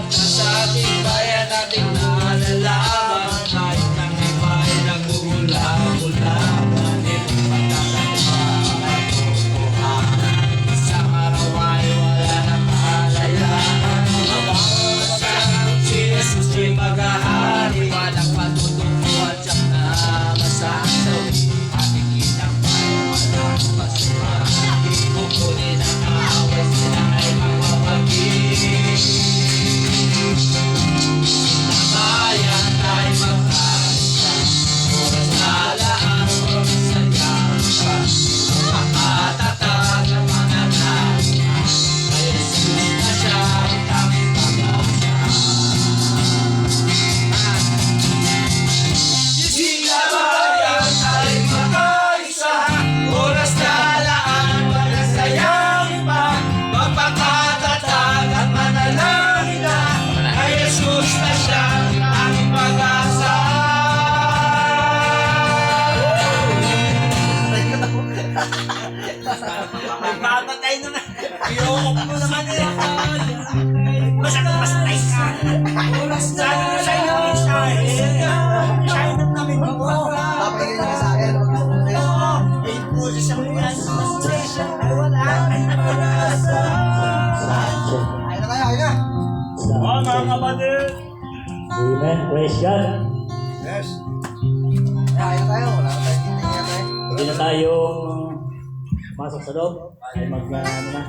Sa ating bayan natin nalalaman, kahit ang iba'y nagmumula-mula, ngunit matatagpuan katotohanan. Isang araw ay wala nang kalayaan, mababasa si Jesus ay maghahari, walang patutungo at siyak na masasawi. Ating inang bayan walang pasuhan, kukunin ang away, sila ay mawawagin. Bayan tayo magkaisa, oras na laang magsayang pa. Makatatag ang mga natin, kay Jesus na siya ang tanging pag-asa. Sila bayan tayo magkaisa, oras na laang magsayang pa. Magpakatatag at manalangin na, kay Jesus na siya ang aming pag-asa. Magpapatay na na. Iyokok mo naman eh. Basta patay ka. Sana na sa iyo, Israel. Israel na namin mo. Papakinggan niyo sa akin, huwag niyo sumunod. Oo. Ay, puso sa mga ay wala. Ay, napag-asa. Ayun na tayo, ayun na. Mga kapatid. Amen. Praise God. Yes. Ayun na tayo, wala na tayong titingnan tayo. Pwede na tayong masok sa loob. Ay ano na.